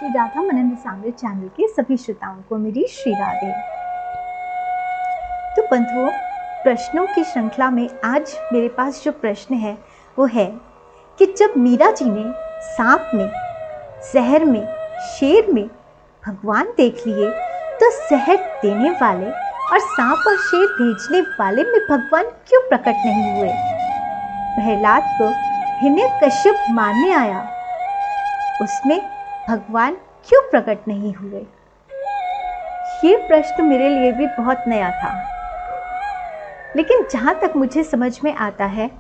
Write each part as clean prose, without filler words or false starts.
श्री राधा मनन Rasamrita channel के सभी श्रोताओं को मेरी श्री राधे। तो बंधुओं, प्रश्नों की श्रृंखला में आज मेरे पास जो प्रश्न है वो है कि जब मीरा जी ने सांप में, जहर में, शेर में भगवान देख लिए तो जहर देने वाले और सांप और शेर भेजने वाले में भगवान क्यों प्रकट नहीं हुए? प्रहलाद को हिरण्यकश्यप मारने आया, उसमें भगवान क्यों प्रकट नहीं हुए? ये प्रश्न मेरे लिए भी बहुत नया था, लेकिन जहाँ तक मुझे समझ में आता है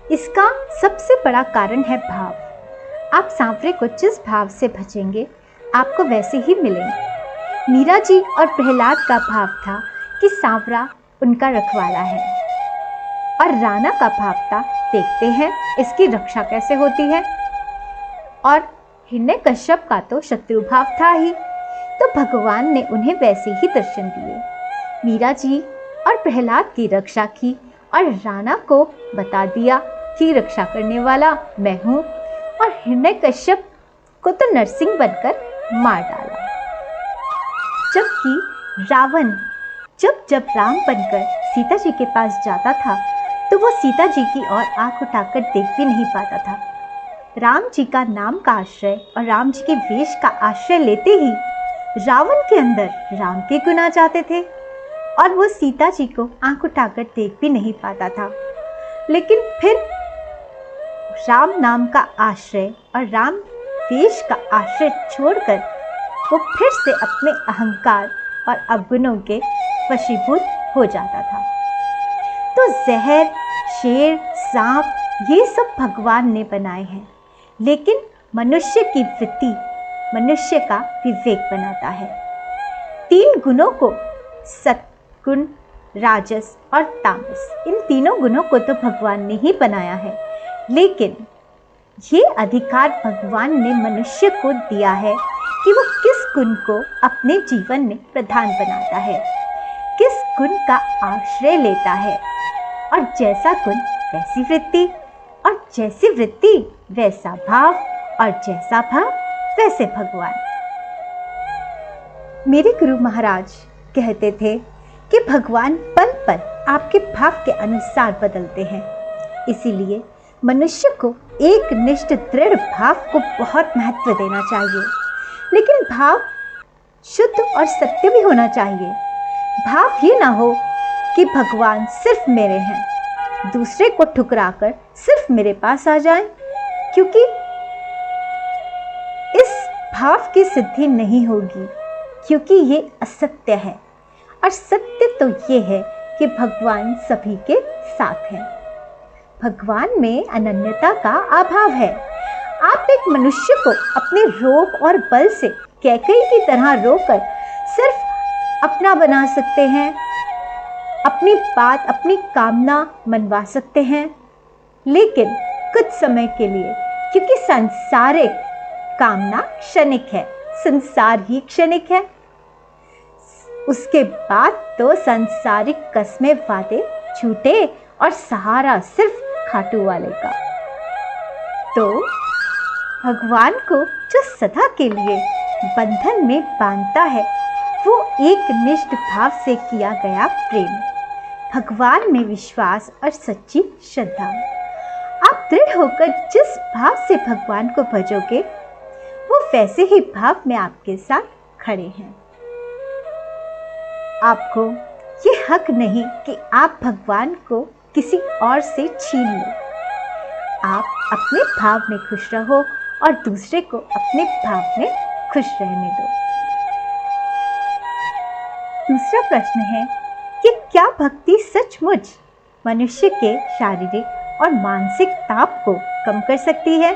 इसका सबसे बड़ा कारण है भाव। आप सांवरे को जिस भाव से भजेंगे आपको वैसे ही मिलेंगे। मीरा जी और प्रहलाद का भाव था कि सांवरा उनका रखवाला है और राणा का भाव था देखते हैं इसकी रक्षा कैसे होती है, और हिरण्यकश्यप का तो शत्रु भाव था ही, तो भगवान ने उन्हें वैसे ही दर्शन दिए। मीरा जी और प्रहलाद की रक्षा की और राणा को बता दिया कि रक्षा करने वाला मैं हूँ, और हिरण्यकश्यप को तो नरसिंह बनकर मार डाला। जबकि रावण जब राम बनकर सीता जी के पास जाता था तो वो सीता जी की ओर आंख उठाकर देख भी नहीं पाता था। राम जी का नाम का आश्रय और राम जी के वेश का आश्रय लेते ही रावण के अंदर राम के गुण आ जाते थे और वो सीता जी को आंख उठाकर देख भी नहीं पाता था। लेकिन फिर राम नाम का आश्रय और राम वेश का आश्रय छोड़कर वो फिर से अपने अहंकार और अवगुणों के वशीभूत हो जाता था। तो जहर, शेर, सांप ये सब भगवान ने बनाए हैं, लेकिन मनुष्य की वृत्ति मनुष्य का विवेक बनाता है। 3 गुणों को, सत्गुण, राजस और तामस, इन तीनों गुणों को तो भगवान ने ही बनाया है, लेकिन ये अधिकार भगवान ने मनुष्य को दिया है कि वो किस गुण को अपने जीवन में प्रधान बनाता है, किस गुण का आश्रय लेता है, और जैसा गुण वैसी वृत्ति, और जैसी वृत्ति वैसा भाव, और जैसा भाव वैसे भगवान। मेरे गुरु महाराज कहते थे कि भगवान पल पल आपके भाव के अनुसार बदलते हैं, इसीलिए मनुष्य को एक निष्ठ दृढ़ भाव को बहुत महत्व देना चाहिए, लेकिन भाव शुद्ध और सत्य भी होना चाहिए। भाव ये ना हो कि भगवान सिर्फ मेरे हैं, दूसरे को ठुकराकर सिर्फ मेरे पास आ जाएं, क्योंकि इस भाव की सिद्धि नहीं होगी, क्योंकि ये असत्य है। और सत्य तो ये है कि भगवान सभी के साथ हैं। भगवान में अनन्यता का अभाव है। आप एक मनुष्य को अपने रोब और बल से कैकई की तरह रोकर सिर्फ अपना बना सकते हैं, अपनी बात, अपनी कामना मनवा सकते हैं, लेकिन कुछ समय के लिए, क्योंकि सांसारिक कामना क्षणिक है, संसार ही क्षणिक है। उसके बाद तो सांसारिक कस्में, वादे झूठे और सहारा सिर्फ खाटू वाले का। तो भगवान को जो सदा के लिए बंधन में बांधता है वो एक निष्ठ भाव से किया गया प्रेम, भगवान में विश्वास और सच्ची श्रद्धा। आप दृढ़ होकर जिस भाव से भगवान को भजोगे वो वैसे ही भाव में आपके साथ खड़े हैं। आपको ये हक नहीं कि आप भगवान को किसी और से छीन लो। आप अपने भाव में खुश रहो और दूसरे को अपने भाव में खुश रहने दो। दूसरा प्रश्न है कि क्या भक्ति सचमुच मनुष्य के शारीरिक और मानसिक ताप को कम कर सकती है?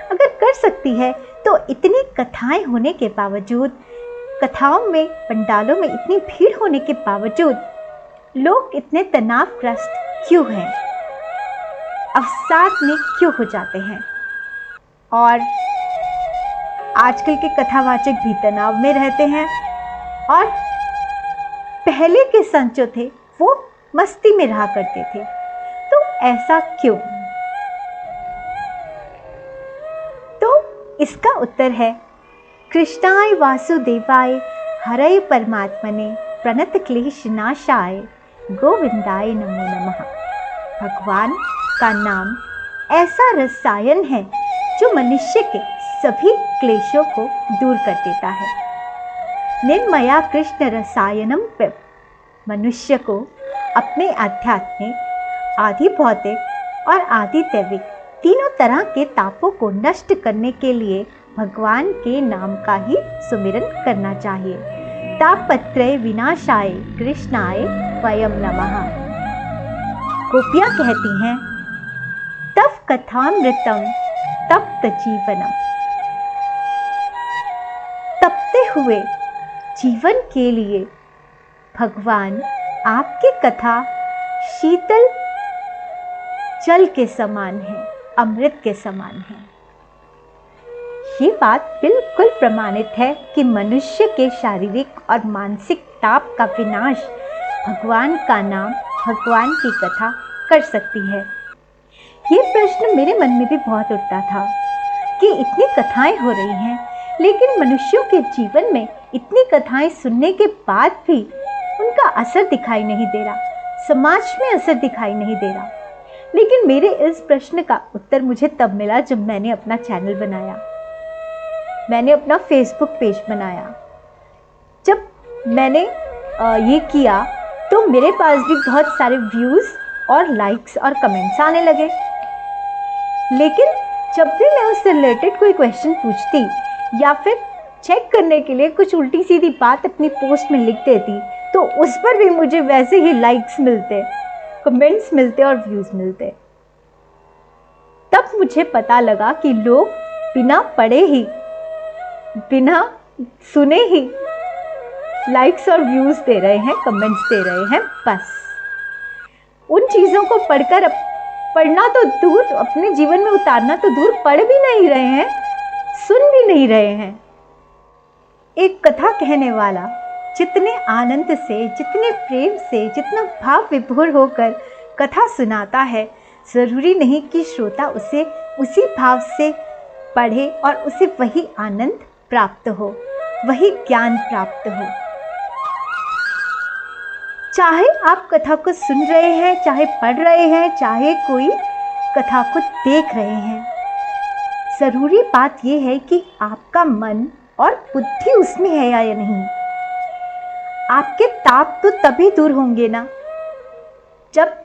अगर कर सकती है तो इतनी कथाएं होने के बावजूद, कथाओं में, पंडालों में इतनी भीड़ होने के बावजूद लोग इतने तनावग्रस्त क्यों हैं? अवसाद में क्यों हो जाते हैं? और आजकल के कथावाचक भी तनाव में रहते हैं, और पहले के संत जो थे वो मस्ती में रहा करते थे। तो ऐसा क्यों? तो इसका उत्तर है कृष्णाय वासुदेवाय हरये परमात्मने प्रणत क्लेश नाशाय गोविंदाय नमो नमः। भगवान का नाम ऐसा रसायन है जो मनुष्य के सभी क्लेशों को दूर कर देता है। निर्मया कृष्ण रसायनम पे मनुष्य को अपने आध्यात्मिक, आदि भौतिक और आदि दैविक तीनों तरह के तापों को नष्ट करने के लिए भगवान के नाम का ही सुमिरन करना चाहिए। तापत्रय विनाशाय कृष्णाय वयम नमः। गोपियाँ कहती हैं, तव कथामृतम तप्त जीवनम। तपते हुए जीवन के लिए भगवान आपकी कथा शीतल जल के समान है, अमृत के समान है। ये बात बिल्कुल प्रमाणित है कि मनुष्य के शारीरिक और मानसिक ताप का विनाश भगवान का नाम, भगवान की कथा कर सकती है। ये प्रश्न मेरे मन में भी बहुत उठता था कि इतनी कथाएं हो रही हैं, लेकिन मनुष्यों के जीवन में इतनी कथाएं सुनने के बाद भी उनका असर दिखाई नहीं दे रहा, समाज में असर दिखाई नहीं दे रहा। लेकिन मेरे इस प्रश्न का उत्तर मुझे तब मिला जब मैंने अपना चैनल बनाया, मैंने अपना फेसबुक पेज बनाया। जब मैंने ये किया तो मेरे पास भी बहुत सारे व्यूज़ और लाइक्स और कमेंट्स आने लगे। लेकिन जब भी मैं उससे रिलेटेड कोई क्वेश्चन पूछती या फिर चेक करने के लिए कुछ उल्टी सीधी बात अपनी पोस्ट में लिख देती, तो उस पर भी मुझे वैसे ही लाइक्स मिलते, कमेंट्स मिलते और व्यूज़ मिलते। तब मुझे पता लगा कि लोग बिना पढ़े ही, बिना सुने ही लाइक्स और व्यूज़ दे रहे हैं, कमेंट्स दे रहे हैं। बस उन चीज़ों को पढ़कर पढ़ना तो दूर, अपने जीवन में उतारना तो दूर, पढ़ भी नहीं रहे हैं, सुन भी नहीं रहे हैं। एक कथा कहने वाला जितने आनंद से, जितने प्रेम से, जितना भाव विभोर होकर कथा सुनाता है, ज़रूरी नहीं कि श्रोता उसे उसी भाव से पढ़े और उसे वही आनंद प्राप्त हो, वही ज्ञान प्राप्त हो। चाहे आप कथा को सुन रहे हैं, चाहे पढ़ रहे हैं, चाहे कोई कथा को देख रहे हैं, ज़रूरी बात यह है कि आपका मन और बुद्धि उसमें है या नहीं। आपके ताप तो तभी दूर होंगे ना जब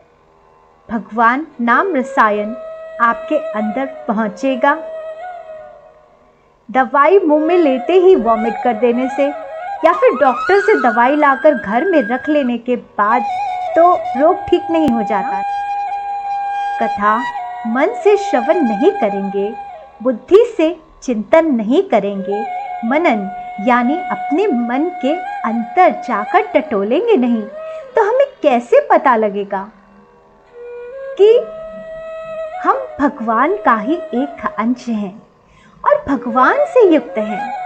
भगवान नाम रसायन आपके अंदर पहुंचेगा। दवाई मुंह में लेते ही वॉमिट कर देने से या फिर डॉक्टर से दवाई लाकर घर में रख लेने के बाद तो रोग ठीक नहीं हो जाता। कथा मन से श्रवण नहीं करेंगे, बुद्धि से चिंतन नहीं करेंगे, मनन यानी अपने मन के अंदर जाकर टटोलेंगे नहीं, तो हमें कैसे पता लगेगा कि हम भगवान का ही एक अंश हैं और भगवान से युक्त हैं।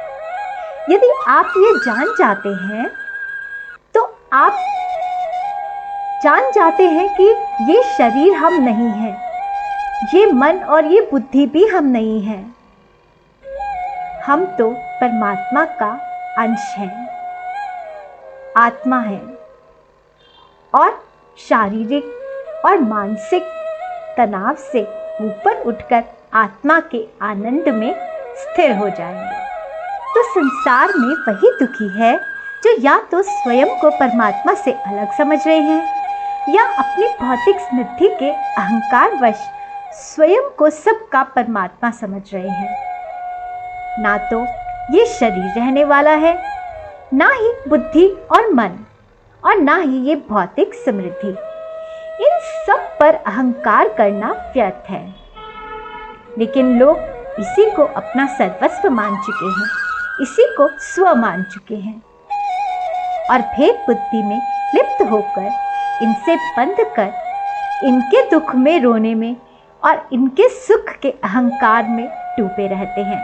यदि आप ये जान जाते हैं तो आप जान जाते हैं कि ये शरीर हम नहीं हैं, ये मन और ये बुद्धि भी हम नहीं हैं, हम तो परमात्मा का अंश हैं, आत्मा है। और शारीरिक और मानसिक तनाव से ऊपर उठकर आत्मा के आनंद में स्थिर हो जाएंगे। तो संसार में वही दुखी है जो या तो स्वयं को परमात्मा से अलग समझ रहे हैं या अपनी भौतिक स्मृति के अहंकारवश स्वयं को सबका परमात्मा समझ रहे हैं। ना तो ये शरीर रहने वाला है, ना ही बुद्धि और मन, और ना ही ये भौतिक समृद्धि। इन सब पर अहंकार करना व्यर्थ है। लेकिन लोग इसी को अपना सर्वस्व मान चुके हैं, इसी को स्व मान चुके हैं और भेद बुद्धि में लिप्त होकर इनसे बंध कर इनके दुख में रोने में और इनके सुख के अहंकार में डूबे रहते हैं।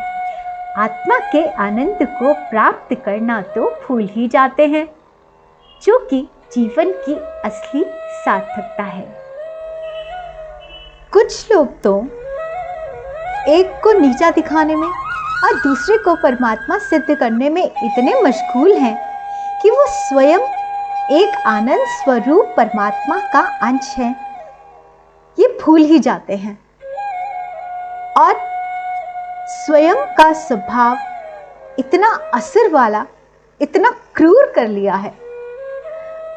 आत्मा के आनंद को प्राप्त करना तो भूल ही जाते हैं, जो कि जीवन की असली सार्थकता है। कुछ लोग तो एक को नीचा दिखाने में और दूसरे को परमात्मा सिद्ध करने में इतने मशगूल हैं कि वो स्वयं एक आनंद स्वरूप परमात्मा का अंश है, ये भूल ही जाते हैं और स्वयं का स्वभाव इतना असर वाला, इतना क्रूर कर लिया है,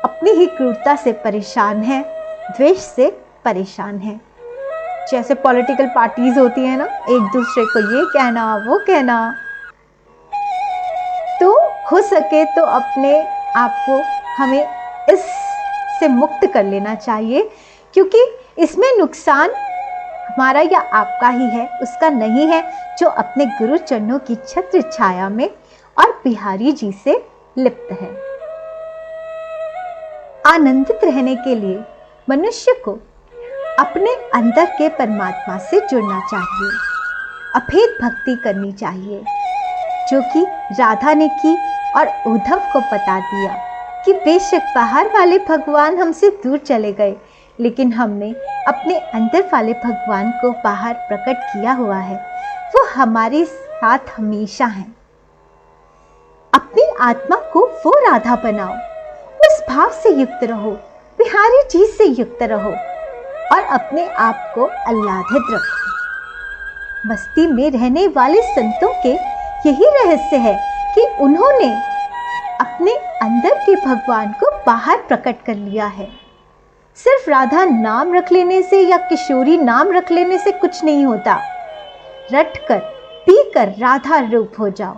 अपनी ही क्रूरता से परेशान है, द्वेष से परेशान है। जैसे पॉलिटिकल पार्टीज होती है ना, एक दूसरे को ये कहना वो कहना। तो हो सके तो अपने आप को हमें इससे मुक्त कर लेना चाहिए, क्योंकि इसमें नुकसान हमारा या आपका ही है, उसका नहीं है जो अपने गुरु चरणों की छत्र छाया में और बिहारी जी से लिप्त है। आनंदित रहने के लिए मनुष्य को अपने अंदर के परमात्मा से जुड़ना चाहिए, अभेद भक्ति करनी चाहिए, जो कि राधा ने की और उद्धव को बता दिया कि बेशक बाहर वाले भगवान हमसे दूर चले गए, लेकिन हमने अपने अंदर वाले भगवान को बाहर प्रकट किया हुआ है, वो हमारे साथ हमेशा है। अपनी आत्मा को वो राधा बनाओ, उस भाव से युक्त रहो, बिहारी जी से युक्त रहो और अपने आप को आह्लादित रखो। मस्ती में रहने वाले संतों के यही रहस्य है कि उन्होंने अपने अंदर के भगवान को बाहर प्रकट कर लिया है। सिर्फ राधा नाम रख लेने से या किशोरी नाम रख लेने से कुछ नहीं होता। रट कर पी कर राधा रूप हो जाओ,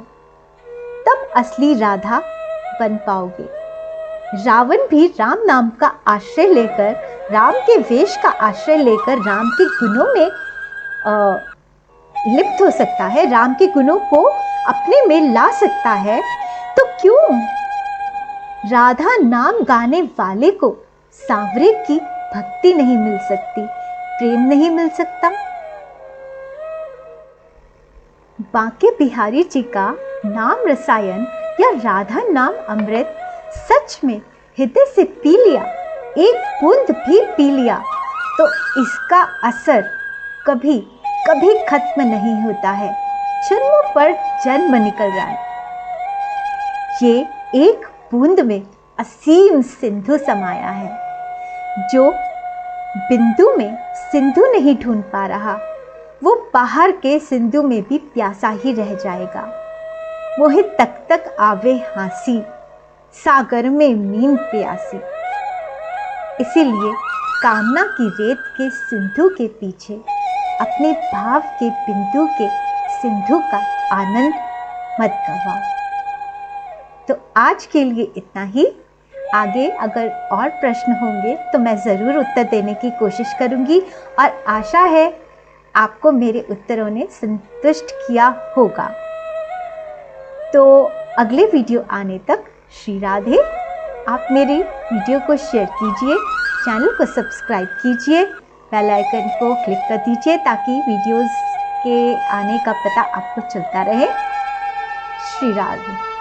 तब असली राधा बन पाओगे। रावण भी राम नाम का आश्रय लेकर, राम के वेश का आश्रय लेकर राम के गुणों में लिप्त हो सकता है, राम के गुणों को अपने में ला सकता है। तो क्यों राधा नाम गाने वाले को सांवरे की भक्ति नहीं मिल सकती, प्रेम नहीं मिल सकता? बांके बिहारी जी का नाम रसायन या राधा नाम अमृत सच में हृदय से पी लिया, एक बूंद भी पी लिया, तो इसका असर कभी कभी खत्म नहीं होता है। जन्मों पर जन्म निकल रहा है। ये एक बूंद में असीम सिंधु समाया है। जो बिंदु में सिंधु नहीं ढूंढ पा रहा, वो बाहर के सिंधु में भी प्यासा ही रह जाएगा। मोहे तक तक आवे हांसी, सागर में नींद प्यासी। इसीलिए कामना की रेत के सिंधु के पीछे अपने भाव के बिंदु के सिंधु का आनंद मत गवाओ। तो आज के लिए इतना ही। आगे अगर और प्रश्न होंगे तो मैं ज़रूर उत्तर देने की कोशिश करूंगी और आशा है आपको मेरे उत्तरों ने संतुष्ट किया होगा। तो अगले वीडियो आने तक श्री राधे। आप मेरी वीडियो को शेयर कीजिए, चैनल को सब्सक्राइब कीजिए, बेल आइकन को क्लिक कर दीजिए ताकि वीडियोस के आने का पता आपको चलता रहे। श्री राधे।